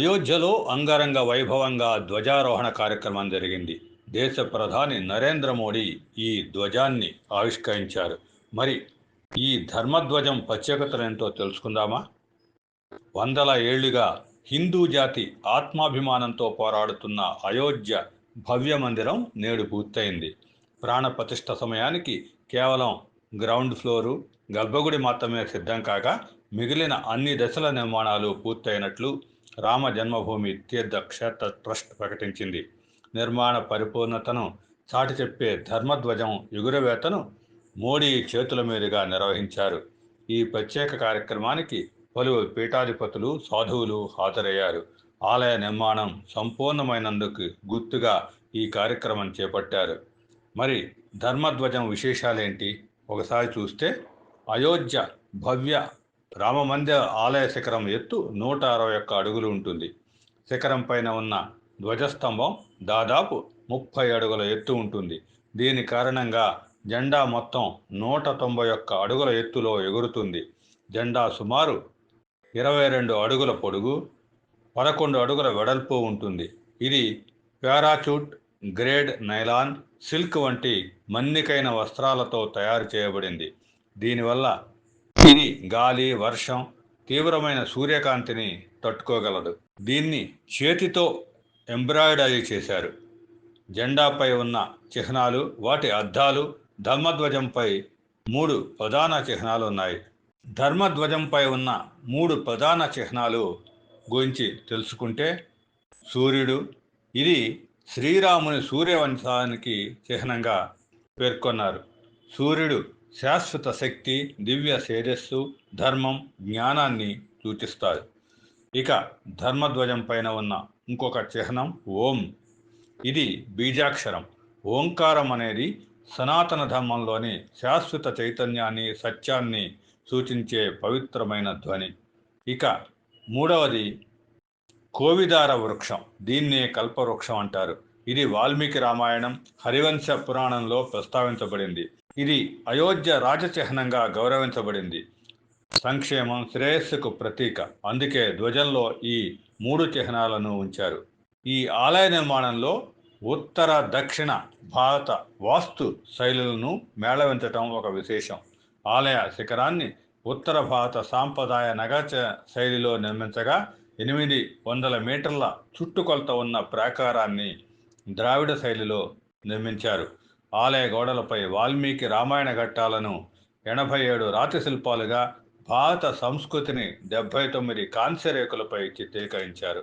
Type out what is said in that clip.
అయోధ్యలో అంగరంగ వైభవంగా ధ్వజారోహణ కార్యక్రమం జరిగింది. దేశ ప్రధాని నరేంద్ర మోడీ ఈ ధ్వజాన్ని ఆవిష్కరించారు. మరి ఈ ధర్మధ్వజం ప్రత్యేకతలేంటో తెలుసుకుందామా? వందల ఏళ్లుగా హిందూ జాతి ఆత్మాభిమానంతో పోరాడుతున్న అయోధ్య భవ్య మందిరం నేడు పూర్తయింది. ప్రాణ ప్రతిష్ఠ సమయానికి కేవలం గ్రౌండ్ ఫ్లోరు, గర్భగుడి మాత్రమే సిద్ధం కాగా మిగిలిన అన్ని దశల నిర్మాణాలు పూర్తయినట్లు రామ జన్మభూమి తీర్థ క్షేత్ర ట్రస్ట్ ప్రకటించింది. నిర్మాణ పరిపూర్ణతను చాటి చెప్పే ధర్మధ్వజం ఎగురవేతను మోడీ చేతుల మీదుగా నిర్వహించారు. ఈ ప్రత్యేక కార్యక్రమానికి పలువురు పీఠాధిపతులు, సాధువులు హాజరయ్యారు. ఆలయ నిర్మాణం సంపూర్ణమైనందుకు గుర్తుగా ఈ కార్యక్రమం చేపట్టారు. మరి ధర్మధ్వజం విశేషాలేంటి? ఒకసారి చూస్తే అయోధ్య భవ్య రామమందిర ఆలయ శిఖరం ఎత్తు 161 అడుగులు ఉంటుంది. శిఖరం పైన ఉన్న ధ్వజస్తంభం దాదాపు 30 అడుగుల ఎత్తు ఉంటుంది. దీని కారణంగా జెండా మొత్తం 191 అడుగుల ఎత్తులో ఎగురుతుంది. జెండా సుమారు 22 అడుగుల పొడుగు, 11 అడుగుల వెడల్పు ఉంటుంది. ఇది పారాచూట్, గ్రేడ్ నైలాన్, సిల్క్ వంటి మన్నికైన వస్త్రాలతో తయారు చేయబడింది. దీనివల్ల ఇది గాలి, వర్షం, తీవ్రమైన సూర్యకాంతిని తట్టుకోగలదు. దీన్ని చేతితో ఎంబ్రాయిడరీ చేశారు. జెండాపై ఉన్న చిహ్నాలు, వాటి అద్దాలు, ధర్మధ్వజంపై 3 ప్రధాన చిహ్నాలు ఉన్నాయి. ధర్మధ్వజంపై ఉన్న 3 ప్రధాన చిహ్నాలు గురించి తెలుసుకుంటే, సూర్యుడు, ఇది శ్రీరాముని సూర్యవంశానికి చిహ్నంగా పేర్కొన్నారు. సూర్యుడు శాశ్వత శక్తి, దివ్య తేజస్సు, ధర్మం, జ్ఞానాన్ని సూచిస్తారు. ఇక ధర్మధ్వజం పైన ఉన్న ఇంకొక చిహ్నం ఓం. ఇది బీజాక్షరం. ఓంకారం అనేది సనాతన ధర్మంలోని శాశ్వత చైతన్యాన్ని, సత్యాన్ని సూచించే పవిత్రమైన ధ్వని. ఇక మూడవది కోవిదార వృక్షం. దీన్నే కల్పవృక్షం అంటారు. ఇది వాల్మీకి రామాయణం, హరివంశ పురాణంలో ప్రస్తావించబడింది. ఇది అయోధ్య రాజచిహ్నంగా గౌరవించబడింది. సంక్షేమం, శ్రేయస్సుకు ప్రతీక. అందుకే ధ్వజంలో ఈ 3 చిహ్నాలను ఉంచారు. ఈ ఆలయ నిర్మాణంలో ఉత్తర, దక్షిణ భారత వాస్తు శైలులను మేళవించటం ఒక విశేషం. ఆలయ శిఖరాన్ని ఉత్తర భారత సాంప్రదాయ నగర శైలిలో నిర్మించగా 800 మీటర్ల చుట్టుకొలత ఉన్న ప్రాకారాన్ని ద్రావిడ శైలిలో నిర్మించారు. ఆలయ గోడలపై వాల్మీకి రామాయణ ఘట్టాలను 87 రాతి శిల్పాలుగా, భారత సంస్కృతిని 79 కాంస్య రేకులపై చిత్రీకరించారు.